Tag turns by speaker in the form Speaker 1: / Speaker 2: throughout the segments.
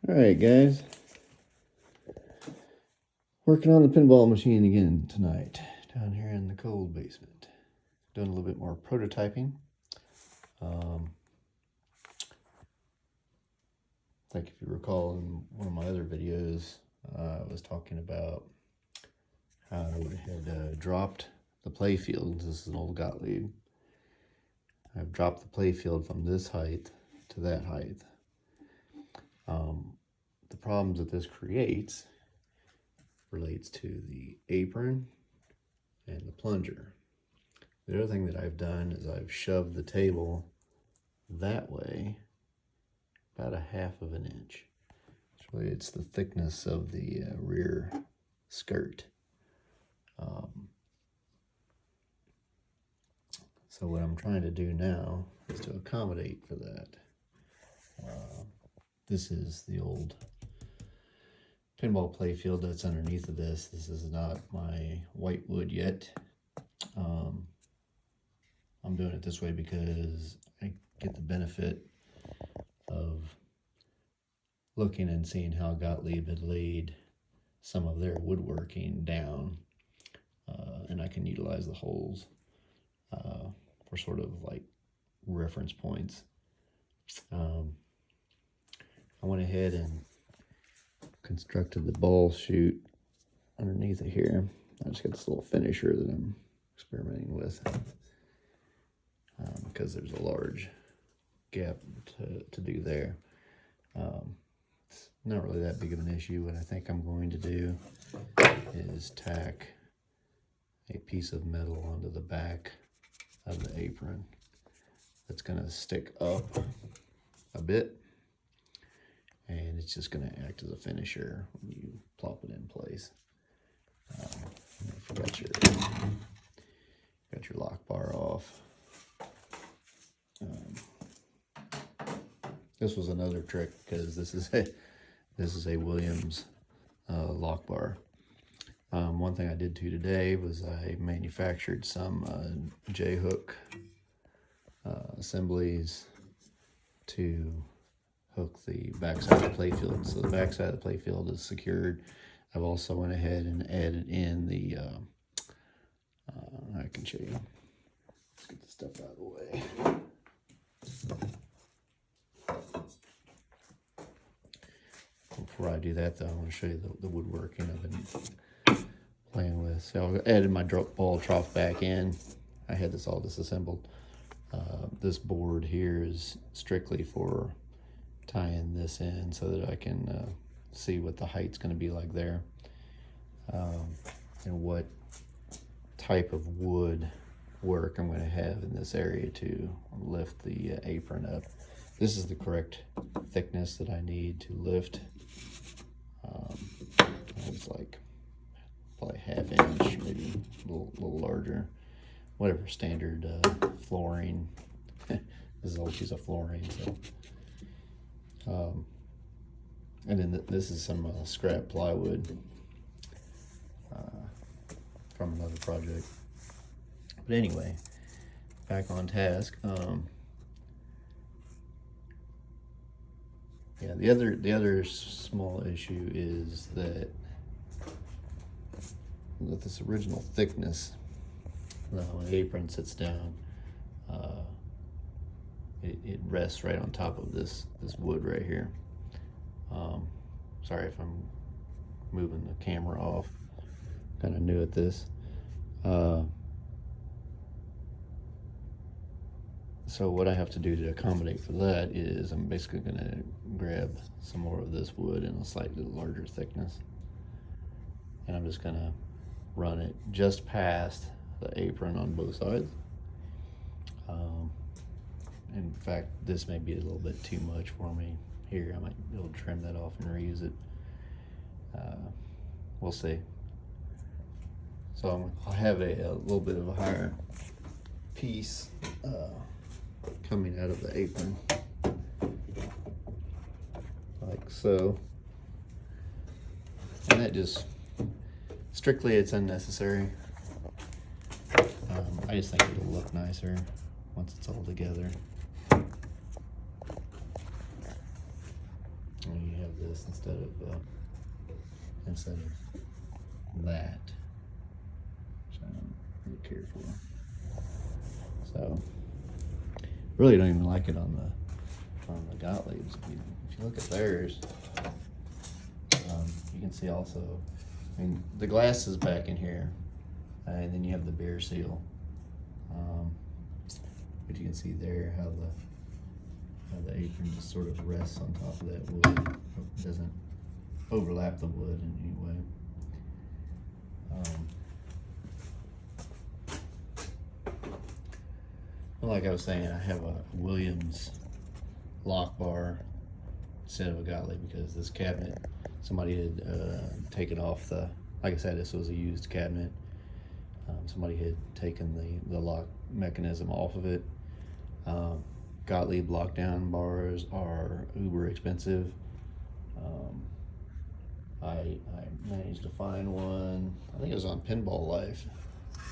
Speaker 1: Alright guys, working on the pinball machine again tonight, down here in the cold basement. Doing a little bit more prototyping. Like if you recall in one of my other videos, I was talking about how I had dropped the playfield. This is an old Gottlieb. I've dropped the playfield from this height to that height. The problems that this creates relates to the apron and the plunger. The other thing that I've done is I've shoved the table that way about 1/2 inch. It's the thickness of the rear skirt. So what I'm trying to do now is to accommodate for that. This is the old pinball playfield that's underneath of this. This is not my white wood yet. I'm doing it this way because I get the benefit of looking and seeing how Gottlieb had laid some of their woodworking down, and I can utilize the holes for sort of like reference points. I went ahead and constructed the ball chute underneath it here. I just got this little finisher that I'm experimenting with because there's a large gap to do there. It's not really that big of an issue. What I think I'm going to do is tack a piece of metal onto the back of the apron that's going to stick up a bit, and it's just going to act as a finisher when you plop it in place. If you got your lock bar off. This was another trick because this is a Williams lock bar. One thing I did today was I manufactured some J-hook assemblies to hook the backside of the playfield. So the backside of the playfield is secured. I've also went ahead and added in the, I can show you. Let's get this stuff out of the way. Before I do that though, I want to show you the woodworking I've been playing with. So I added my ball trough back in. I had this all disassembled. This board here is strictly for tying this in so that I can see what the height's going to be like there, and what type of wood work I'm going to have in this area to lift the apron up. This is the correct thickness that I need to lift. It's like probably 1/2 inch, maybe a little larger, whatever standard flooring. This is a whole piece of flooring. So, and then this is some scrap plywood from another project. But anyway, back on task. Yeah, the other small issue is that with this original thickness, when the apron sits down, it rests right on top of this wood right here. Sorry if I'm moving the camera off. Kind of new at this. So what I have to do to accommodate for that is I'm basically going to grab some more of this wood in a slightly larger thickness, and I'm just going to run it just past the apron on both sides. In fact, this may be a little bit too much for me here. I might be able to trim that off and reuse it. We'll see. So I'll have a little bit of a higher piece coming out of the apron, like so. And that just, strictly it's unnecessary. I just think it'll look nicer once it's all together. And you have this instead of that, which I don't really care for. So really don't even like it on the Gottliebs. If you look at theirs, you can see also, I mean, the glass is back in here, and then you have the bare seal. But you can see there how the apron just sort of rests on top of that wood. It doesn't overlap the wood in any way. Well, like I was saying, I have a Williams lock bar instead of a Gottlieb because this cabinet, somebody had taken off the, like I said, this was a used cabinet. Somebody had taken the lock mechanism off of it. Gottlieb lockdown bars are uber expensive. I managed to find one, I think it was on Pinball Life.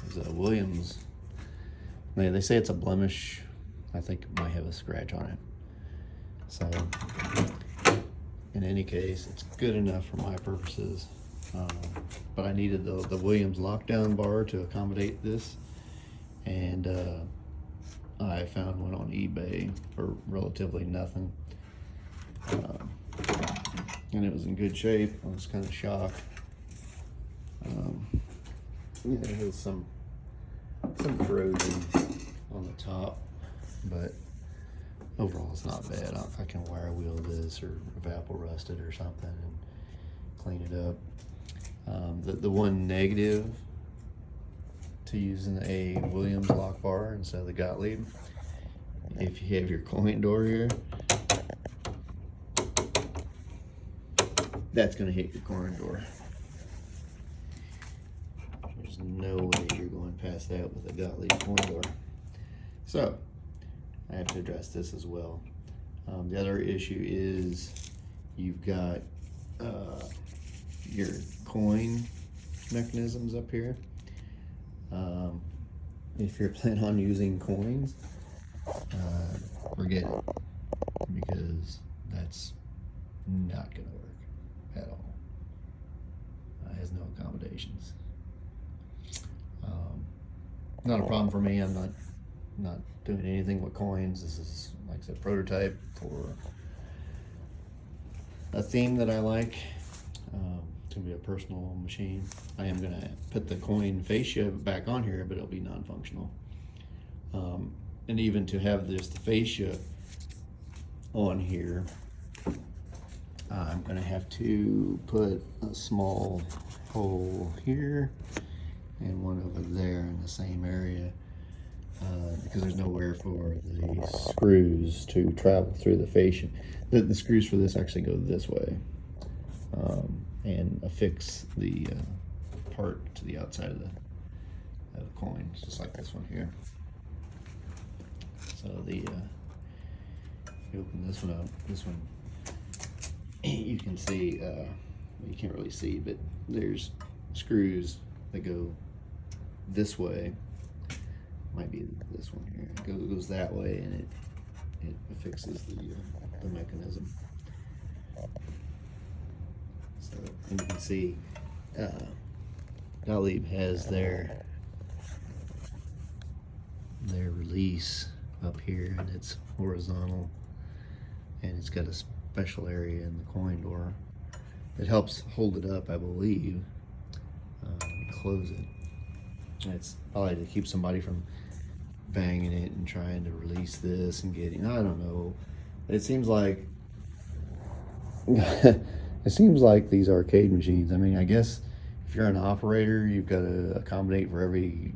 Speaker 1: It was a Williams. They say it's a blemish. I think it might have a scratch on it. So, in any case, it's good enough for my purposes. But I needed the Williams lockdown bar to accommodate this, and I found one on eBay for relatively nothing, and it was in good shape. I was kind of shocked. It has some corrosion on the top, but overall it's not bad. I can wire wheel this or evapor rust it or something and clean it up. The one negative to using a Williams lock bar instead of the Gottlieb, if you have your coin door here, that's going to hit your coin door. There's no way you're going past that with a Gottlieb coin door. So I have to address this as well. The other issue is you've got your coin mechanisms up here. If you're planning on using coins, forget it, because that's not going to work at all. It has no accommodations. Not a problem for me. I'm not doing anything with coins. This is, like I said, prototype for a theme that I like. It's gonna be a personal machine. I am gonna put the coin fascia back on here, but it'll be non-functional. And even to have the fascia on here, I'm gonna have to put a small hole here and one over there in the same area, because there's nowhere for the screws to travel through the fascia. The screws for this actually go this way, and affix the part to the outside of the coin, just like this one here. So if you open this one up, this one, you can see, you can't really see, but there's screws that go this way. Might be this one here. It goes that way, and it affixes the mechanism. So, and you can see Gottlieb has their release up here, and it's horizontal, and it's got a special area in the coin door that helps hold it up, I believe, and close it. And it's probably to keep somebody from banging it and trying to release this and getting, I don't know. It seems like these arcade machines, I mean, I guess if you're an operator, you've got to accommodate for every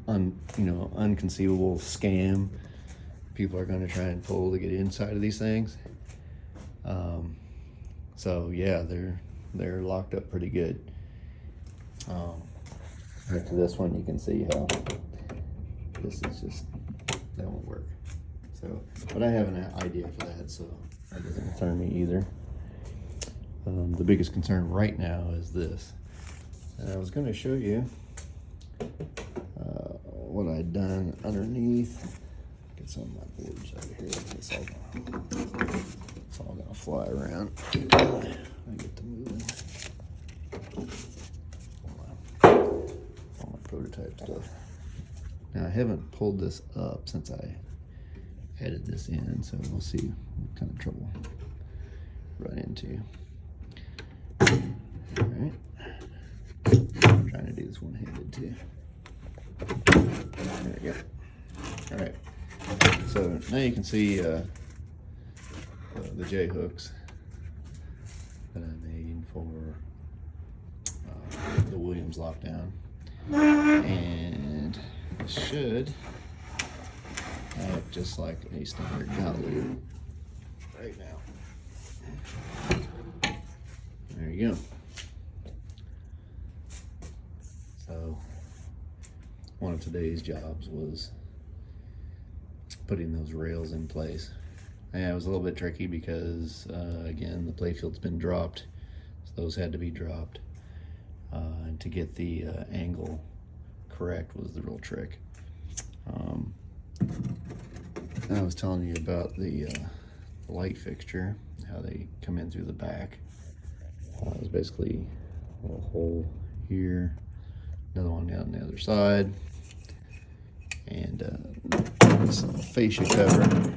Speaker 1: unconceivable scam people are going to try and pull to get inside of these things. So yeah, they're locked up pretty good. Right to this one, you can see how this is just, that won't work. So, but I have an idea for that, so that doesn't concern me either. The biggest concern right now is this. And I was going to show you what I'd done underneath. Get some of my boards over here. It's all gonna fly around. I get to moving. All my prototype stuff. Now I haven't pulled this up since I added this in, so we'll see what kind of trouble I run into. All right. I'm trying to do this one-handed too. There we go. All right. So now you can see the J hooks that I made for the Williams lockdown, and it should act just like a standard Gottlieb right now. There you go. So one of today's jobs was putting those rails in place. And it was a little bit tricky because again, the playfield's been dropped, so those had to be dropped, and to get the angle correct was the real trick. I was telling you about the light fixture, how they come in through the back. It was basically a little hole here, another one down the other side, and some fascia cover.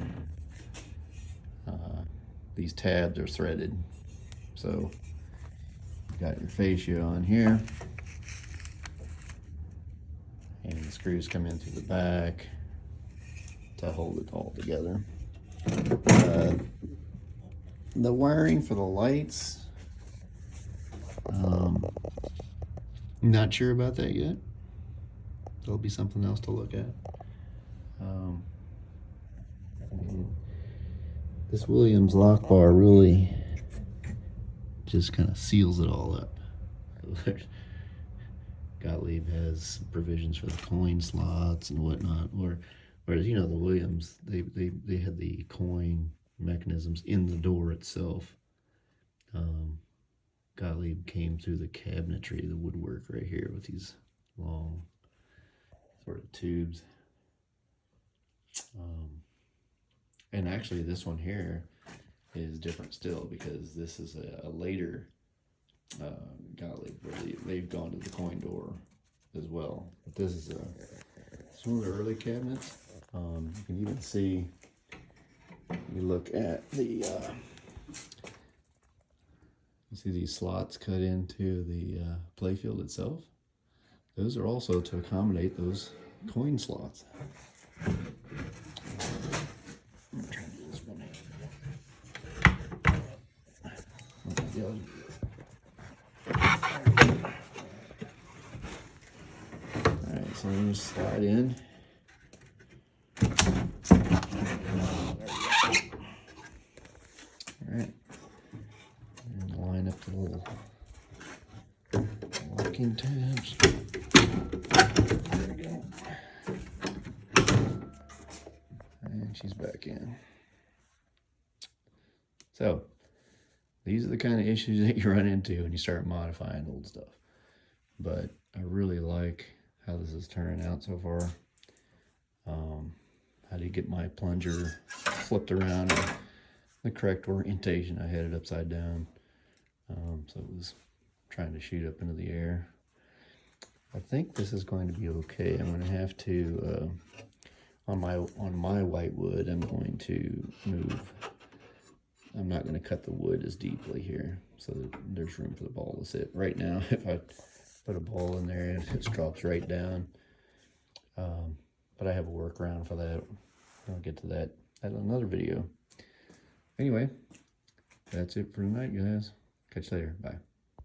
Speaker 1: These tabs are threaded, so you got your fascia on here, and the screws come in through the back to hold it all together. The wiring for the lights, not sure about that yet. There'll be something else to look at. This Williams lock bar really just kind of seals it all up. Gottlieb has provisions for the coin slots and whatnot, whereas you know the Williams, they had the coin mechanisms in the door itself. Gottlieb came through the cabinetry, the woodwork right here with these long sort of tubes. And actually this one here is different still, because this is a later Gottlieb where they've gone to the coin door as well. But this is one of the early cabinets. You can even see, you look at the you see these slots cut into the playfield itself. Those are also to accommodate those coin slots. I'm trying to do this one. Alright, so I'm going to slide in. Alright. And line up the little locking tabs. There we go. And she's back in. So these are the kind of issues that you run into when you start modifying old stuff. But I really like how this is turning out so far. How do you get my plunger flipped around in the correct orientation? I had it upside down, so it was trying to shoot up into the air. I think this is going to be okay. I'm going to have to on my white wood, I'm going to move. I'm not going to cut the wood as deeply here, so that there's room for the ball to sit. Right now, if I put a ball in there, it just drops right down. But I have a workaround for that. I'll get to that at another video. Anyway, that's it for tonight, guys. Catch you later. Bye.